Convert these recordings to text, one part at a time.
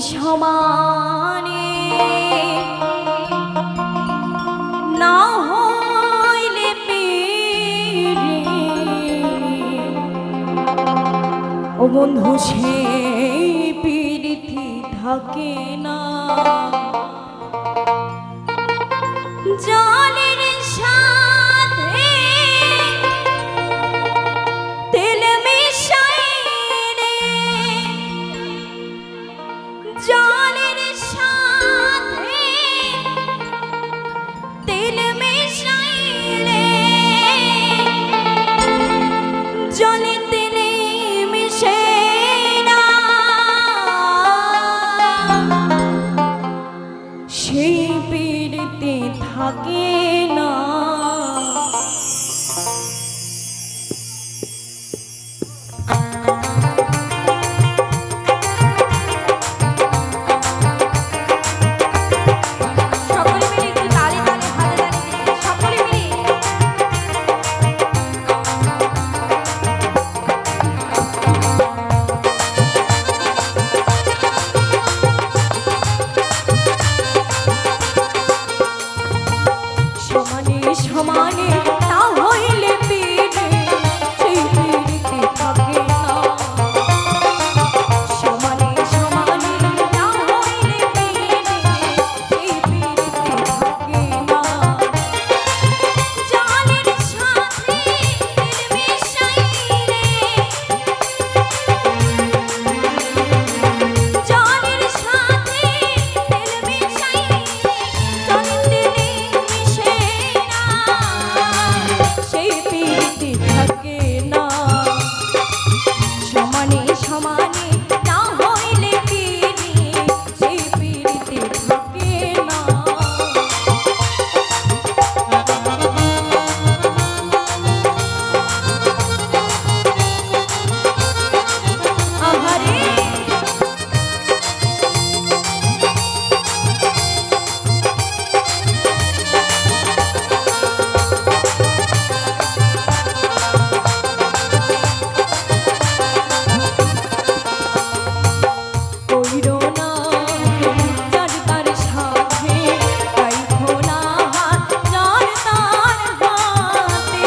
সমানে না হইলে পীরে ও বন্ধু সেই পীড়িতি থাকে না। জলের সাথে তেল মিশাইলে, জলের সাথে তেল মিশাইলে, জলে তেলে মিশে না, সেই পীড়িতে থাকে না। সমানে সমানে না হইলে পীড়ে সেই পীড়িতে থাকে না। সমানে সমানে না হইলে পীড়ে সেই পীড়িতে থাকে না। জলের সাথে তেল মিশাইলে, জলের সাথে তেল মিশাইলে, জলে তেলে মিশে না, সেই পীড়িতে থাকে না। সমানে সমানে না হইলে পীড়ে সেই পীড়িতে থাকে না। আহারে কইরো না যার তার সাথে, রাইখো না হাত যার তার হাতে।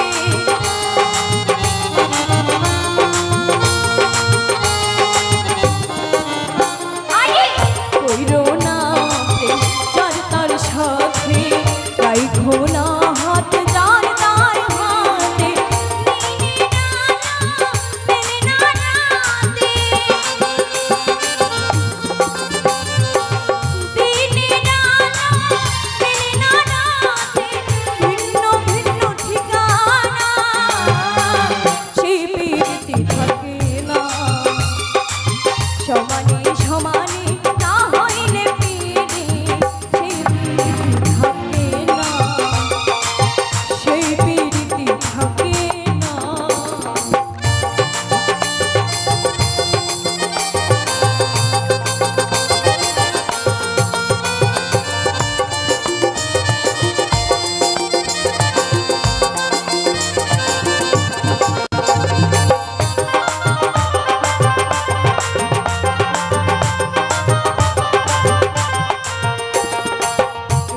কইরো না প্রেম যার তার সাথে, রাইখো না হাত যার তার হাতে। দিনে না রাতে, দিনে না রাতে, ভিন্ন ভিন্ন ঠিকানা, সেই পীড়িতে থাকে না। সমানে সমানে না হইলে পীড়ে সেই পীড়িতে থাকে না, সেই পীড়িতে থাকে না।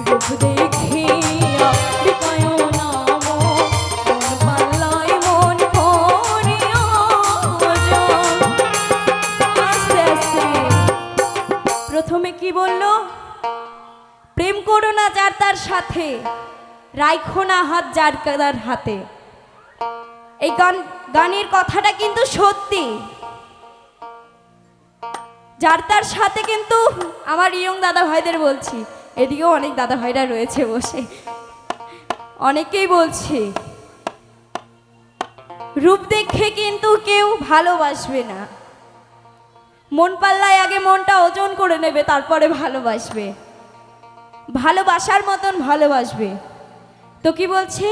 রূপ দেখিয়া বিকায় না মন, মন পাল্লায় মন করিয়া যাও। আস্তে আস্তে প্রথমে কি বলল? প্রেম করো না যার তার সাথে, রাইখো না হাত যার তার হাতে। এই গানের কথাটা কিন্তু সত্যি। যার তার সাথে কিন্তু আমার ইয়ং দাদা ভাইদের বলছি, এদিকেও অনেক দাদা ভাইরা রয়েছে বসে, অনেকেই বলছে রূপ দেখে কিন্তু কেউ ভালোবাসবে না। মন পাল্লায় আগে মনটা ওজন করে নেবে, তারপরে ভালোবাসবে, ভালোবাসার মতন ভালোবাসবে। তো কি বলছে?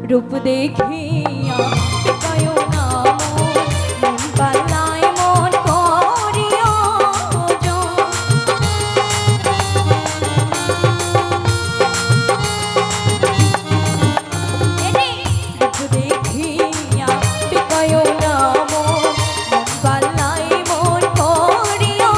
রূপ দেখিয়া বিকায় না মন, মন পাল্লায় মন করিয়া যাও। রূপ দেখিয়া বিকায় না মন, মন পাল্লায় মন করিয়া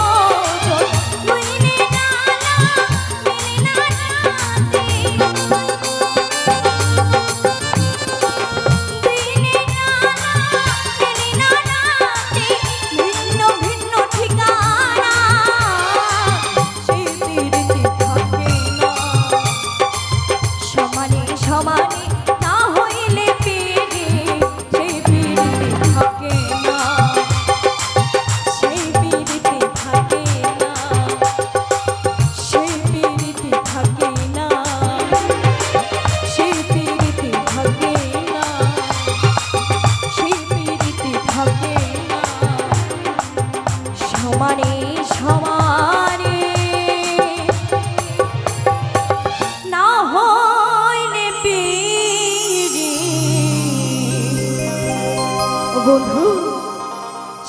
বন্ধু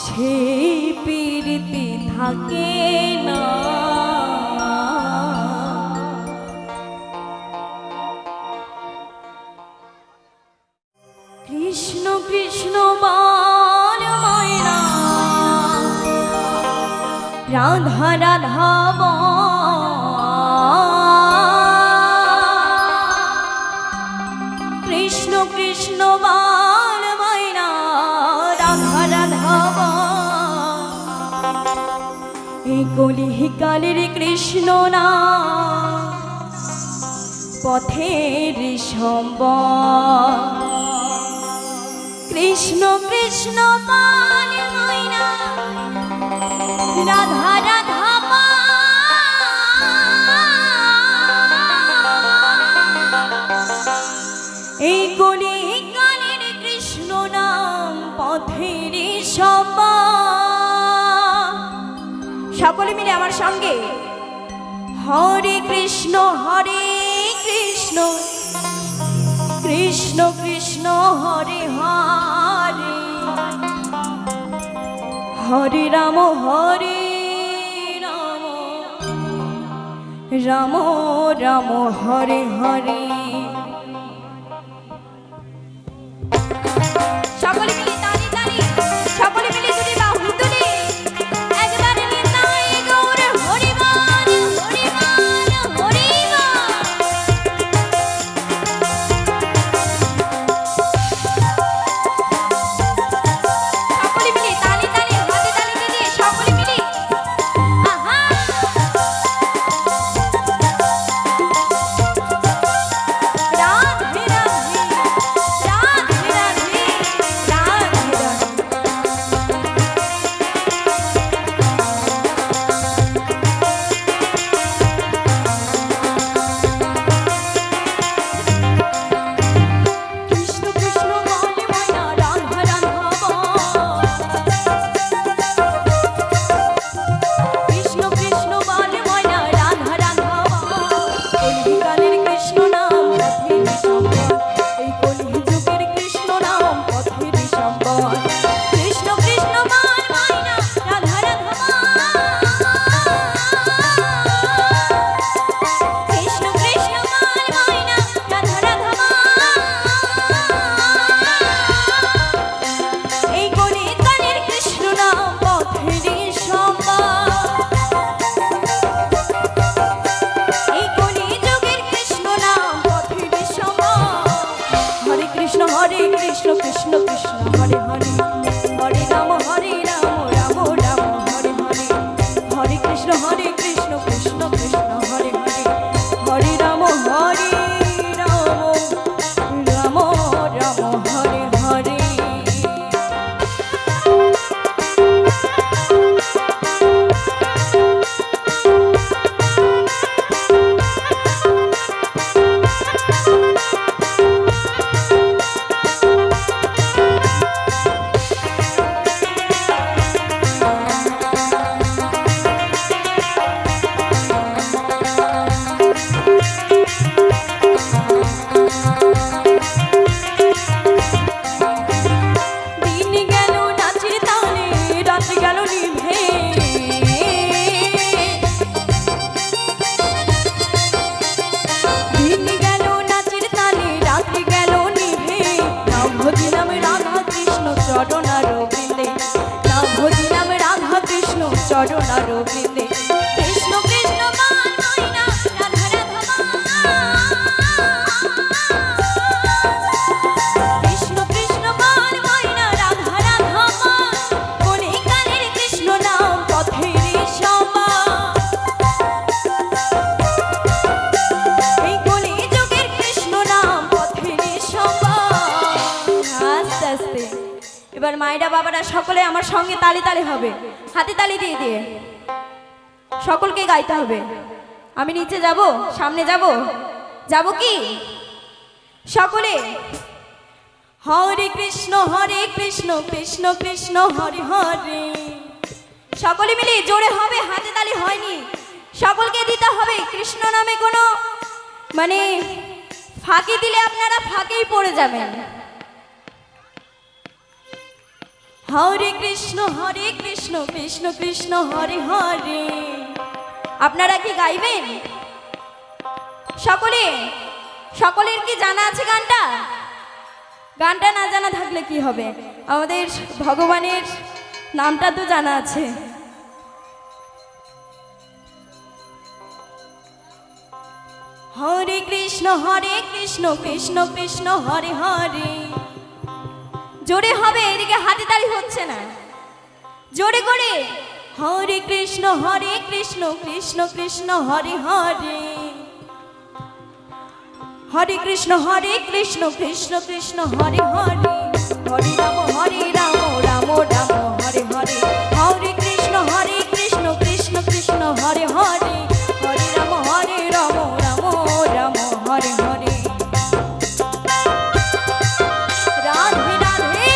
সেই প্রীতি থাকে না, কৃষ্ণ কৃষ্ণ বাল মায়না রাধা রাধা কৃষ্ণ কৃষ্ণ বাল মায়না রাধা রাধা এই কলিকালের কৃষ্ণ না পথের সম্বল, কৃষ্ণ কৃষ্ণ বাল মায়না রাধা রাধা এই কলিকালের কৃষ্ণ নাম পথের সম্বল। সকলে মিলে আমার সঙ্গে হরে কৃষ্ণ কৃষ্ণ কৃষ্ণ হরে হরে, হরে রাম রাম রাম হরে হরে। সকলে মিলে তালি তালি, সকলে মিলে যদি বাহু তুলে একবার নিতাই গৌর হরিবল হরিবল হরিবল। সকলে মিলে তালি তালি, হাতে তালি দিয়ে সকলে মিলে আহা রাধে রাধে রাধে রাধে রাধে রাধে। কৃষ্ণ কৃষ্ণ বলে ময়না রাধা রাধা কৃষ্ণ কৃষ্ণ বলে ময়না রাধা রাধা কলিকালের কৃষ্ণ নাম পথের সম্বল, এই কলিযুগের কৃষ্ণ নাম পথের সম্বল। কৃষ্ণ কৃষ্ণ বলে ময়না রাধা রাধা কৃষ্ণ কৃষ্ণ বলে ময়না রাধা রাধা এই কলিকালের কৃষ্ণ নাম পথের সম্বল, এই কলিযুগের কৃষ্ণ নাম পথের সম্বল। হরে কৃষ্ণ কৃষ্ণ কৃষ্ণ হরে হরে, হরে রাম রাম রাম হরে হরে, হরে কৃষ্ণ কৃষ্ণ কৃষ্ণ হরে হরে, হরে রাম রাম রাম হরে হরে। দিন গেল নাচের তালে রাত গেল নিভে, দিন গেল নাচের তালে রাত গেল নিভে, না ভজিলাম রাধা কৃষ্ণ চরণার বৃন্দে, না ভজিলাম রাধা কৃষ্ণ চরণার বৃন্দে। কৃষ্ণ কৃষ্ণ বাল মায়না রাধা রাধা কৃষ্ণ কৃষ্ণ বাল মায়না রাধা রাধা কলিকালের কৃষ্ণ নাম পথের সম্বল, এই কলিযুগের কৃষ্ণ নাম পথের সম্বল। আস্তে আস্তে এবার মায়েরা বাবারা সকলে আমার সঙ্গে তালি তালি হবে, হাতে তালি দিয়ে দিয়ে সকলকে গাইতে হবে। আমি নিচে যাব, সামনে যাব কি সকলে? হরে কৃষ্ণ কৃষ্ণ কৃষ্ণ হরে হরে। সকলে মিলে জোরে হবে, হাতে তালি হয়নি, সকলকে দিতে হবে। কৃষ্ণ নামে কোনো মানে ফাঁকি দিলে আপনারা ফাঁকেই পড়ে যাবেন। হরে কৃষ্ণ কৃষ্ণ কৃষ্ণ হরে হরে। আপনারা কি গাইবেন? সকলের কি জানা আছে গানটা? গানটা না জানা থাকলে কি হবে, আমাদের ভগবানের নামটা তো জানা আছে। হরে কৃষ্ণ কৃষ্ণ কৃষ্ণ হরে হরে। জোরে হবে, এদিকে হাতে তালি হচ্ছে না, জোরে করে। হরে কৃষ্ণ কৃষ্ণ কৃষ্ণ হরে হরে। হরে কৃষ্ণ কৃষ্ণ কৃষ্ণ হরে হরে। হরে রাম রাম রাম হরে হরে। হরে কৃষ্ণ কৃষ্ণ কৃষ্ণ হরে হরে। হরে রাম রাম রাম হরে হরে। রাধে রাধে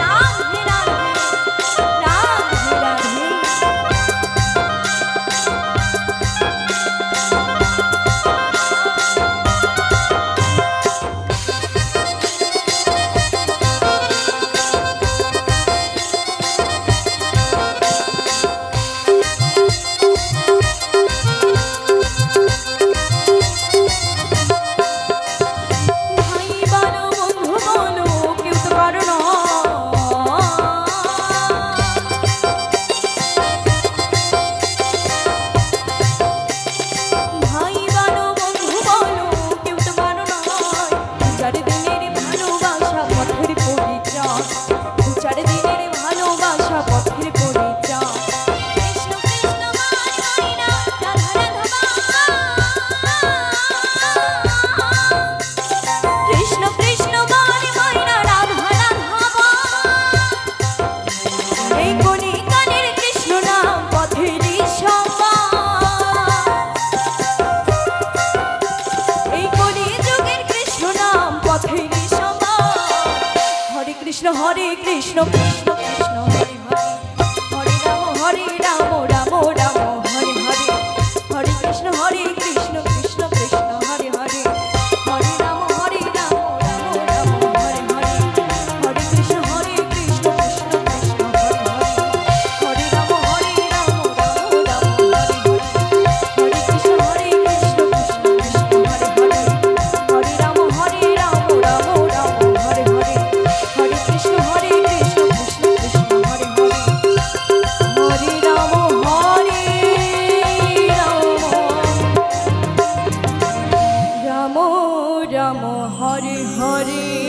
রাধে রাধে রাধে রাধে। হরে কৃষ্ণ কৃষ্ণ কৃষ্ণ হরে হরে। হরে রাম রাম রাম হরে হরে। হরে কৃষ্ণ কৃষ্ণ কৃষ্ণ হরে হরে। হরে রাম রাম রাম হরে হরে। হরে কৃষ্ণ কৃষ্ণ কৃষ্ণ হরে হরে। হরে রাম রাম রাম হরে হরে। হরে কৃষ্ণ কৃষ্ণ কৃষ্ণ হরে হরে। হরে রাম রাম রাম হরে হরে। হরে কৃষ্ণ কৃষ্ণ কৃষ্ণ হরে হরে। হরে রাম রাম রাম হরে হরে।